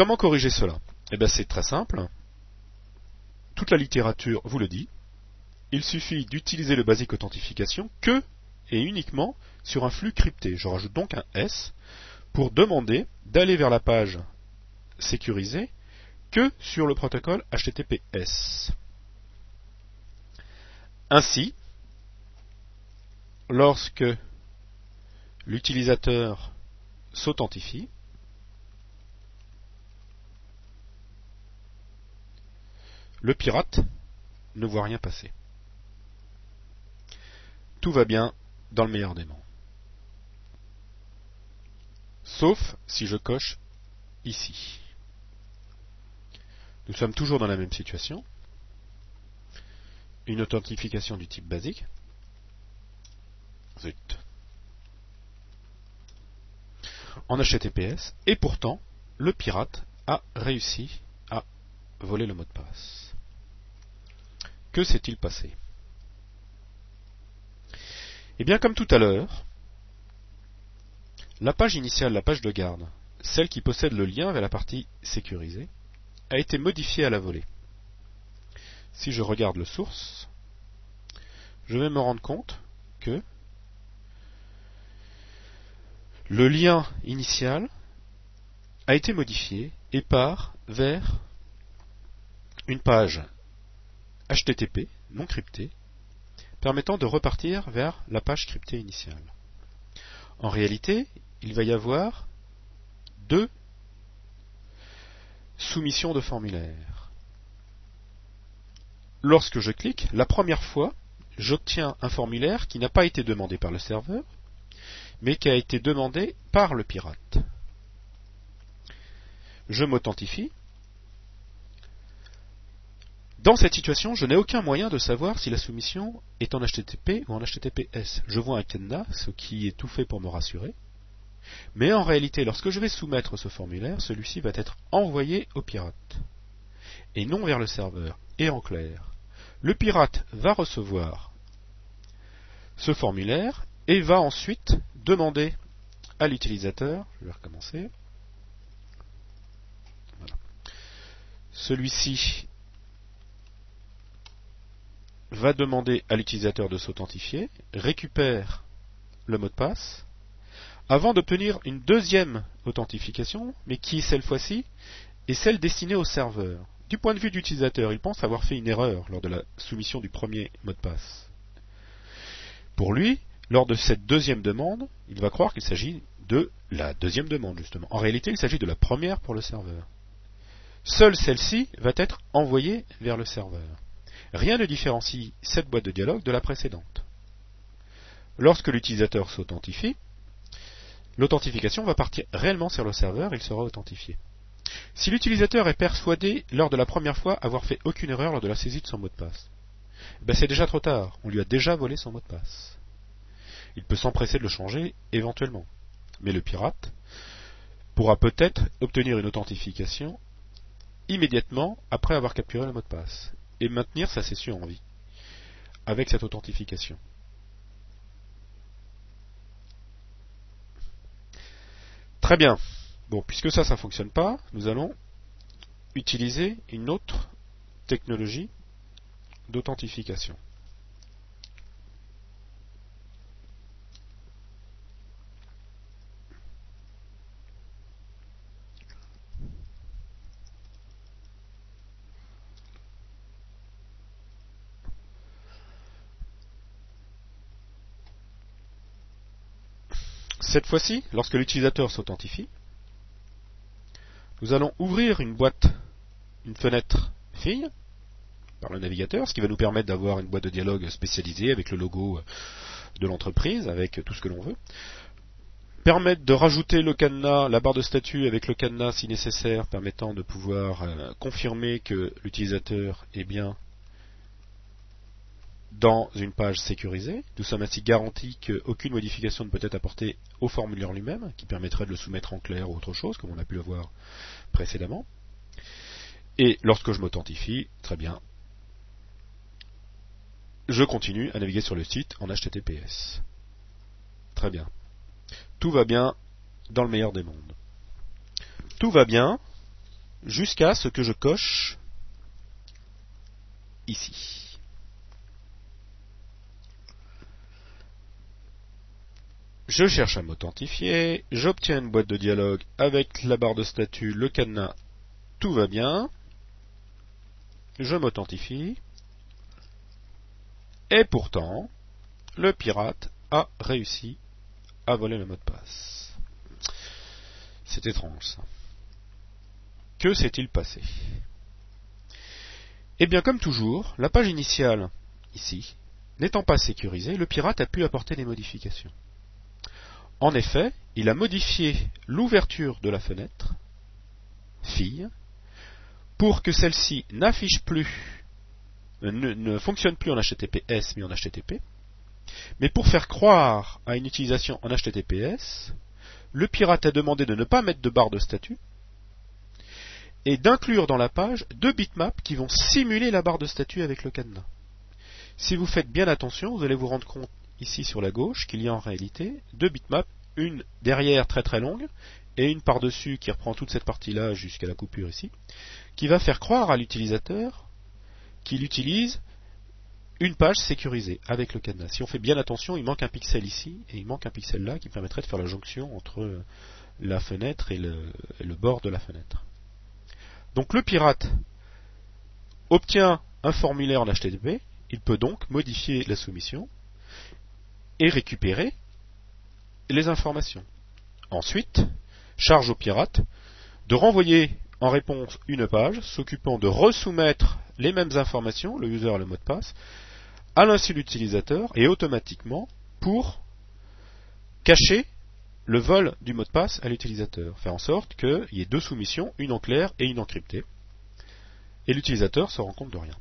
Comment corriger cela? Eh bien c'est très simple. Toute la littérature vous le dit. Il suffit d'utiliser le basic authentification que et uniquement sur un flux crypté. Je rajoute donc un S pour demander d'aller vers la page sécurisée que sur le protocole HTTPS. Ainsi, lorsque l'utilisateur s'authentifie, le pirate ne voit rien passer. Tout va bien dans le meilleur des mondes. Sauf si je coche ici. Nous sommes toujours dans la même situation. Une authentification du type basique. Zut. En HTTPS. Et pourtant, le pirate a réussi à voler le mot de passe. Que s'est-il passé? Eh bien, comme tout à l'heure, la page initiale, la page de garde, celle qui possède le lien vers la partie sécurisée, a été modifiée à la volée. Si je regarde le source, je vais me rendre compte que le lien initial a été modifié et part vers une page HTTP non cryptée permettant de repartir vers la page cryptée initiale. En réalité, il va y avoir deux soumissions de formulaire. Lorsque je clique, la première fois, j'obtiens un formulaire qui n'a pas été demandé par le serveur, mais qui a été demandé par le pirate. Je m'authentifie. Dans cette situation, je n'ai aucun moyen de savoir si la soumission est en HTTP ou en HTTPS. Je vois un cadenas, ce qui est tout fait pour me rassurer. Mais en réalité, lorsque je vais soumettre ce formulaire, celui-ci va être envoyé au pirate, et non vers le serveur. Et en clair, le pirate va recevoir ce formulaire et va ensuite demander à l'utilisateur, je vais recommencer, voilà. Celui-ci va demander à l'utilisateur de s'authentifier, récupère le mot de passe, avant d'obtenir une deuxième authentification, mais qui, cette fois-ci, est celle destinée au serveur. Du point de vue de l'utilisateur, il pense avoir fait une erreur lors de la soumission du premier mot de passe. Pour lui, lors de cette deuxième demande, il va croire qu'il s'agit de la deuxième demande, justement. En réalité, il s'agit de la première pour le serveur. Seule celle-ci va être envoyée vers le serveur. Rien ne différencie cette boîte de dialogue de la précédente. Lorsque l'utilisateur s'authentifie, l'authentification va partir réellement sur le serveur et il sera authentifié. Si l'utilisateur est persuadé lors de la première fois avoir fait aucune erreur lors de la saisie de son mot de passe, ben c'est déjà trop tard, on lui a déjà volé son mot de passe. Il peut s'empresser de le changer éventuellement, mais le pirate pourra peut-être obtenir une authentification immédiatement après avoir capturé le mot de passe et maintenir sa session en vie avec cette authentification. Très bien. Bon, puisque ça ne fonctionne pas, nous allons utiliser une autre technologie d'authentification. Cette fois-ci, lorsque l'utilisateur s'authentifie, nous allons ouvrir une boîte, une fenêtre fille par le navigateur, ce qui va nous permettre d'avoir une boîte de dialogue spécialisée avec le logo de l'entreprise, avec tout ce que l'on veut. Permettre de rajouter le cadenas, la barre de statut avec le cadenas si nécessaire, permettant de pouvoir confirmer que l'utilisateur est bien dans une page sécurisée. Nous sommes ainsi garantis qu'aucune modification ne peut être apportée au formulaire lui-même, qui permettrait de le soumettre en clair ou autre chose, comme on a pu le voir précédemment. Et lorsque je m'authentifie, très bien, je continue à naviguer sur le site en HTTPS. Très bien. Tout va bien dans le meilleur des mondes. Tout va bien jusqu'à ce que je coche ici. Je cherche à m'authentifier, j'obtiens une boîte de dialogue avec la barre de statut, le cadenas, tout va bien. Je m'authentifie. Et pourtant, le pirate a réussi à voler le mot de passe. C'est étrange ça. Que s'est-il passé? Eh bien, comme toujours, la page initiale, ici, n'étant pas sécurisée, le pirate a pu apporter des modifications. En effet, il a modifié l'ouverture de la fenêtre fille pour que celle-ci n'affiche plus, ne fonctionne plus en HTTPS mais en HTTP. Mais pour faire croire à une utilisation en HTTPS, le pirate a demandé de ne pas mettre de barre de statut et d'inclure dans la page 2 bitmaps qui vont simuler la barre de statut avec le cadenas. Si vous faites bien attention, vous allez vous rendre compte ici sur la gauche qu'il y a en réalité 2 bitmaps, une derrière très très longue et une par-dessus qui reprend toute cette partie-là jusqu'à la coupure ici, qui va faire croire à l'utilisateur qu'il utilise une page sécurisée avec le cadenas. Si on fait bien attention, il manque un pixel ici et il manque un pixel là qui permettrait de faire la jonction entre la fenêtre et le bord de la fenêtre. Donc le pirate obtient un formulaire en HTTP, il peut donc modifier la soumission et récupérer les informations. Ensuite, charge au pirate de renvoyer en réponse une page s'occupant de resoumettre les mêmes informations, le user et le mot de passe, à l'insu de l'utilisateur et automatiquement pour cacher le vol du mot de passe à l'utilisateur. Faire en sorte qu'il y ait 2 soumissions, une en clair et une encryptée. Et l'utilisateur se rend compte de rien.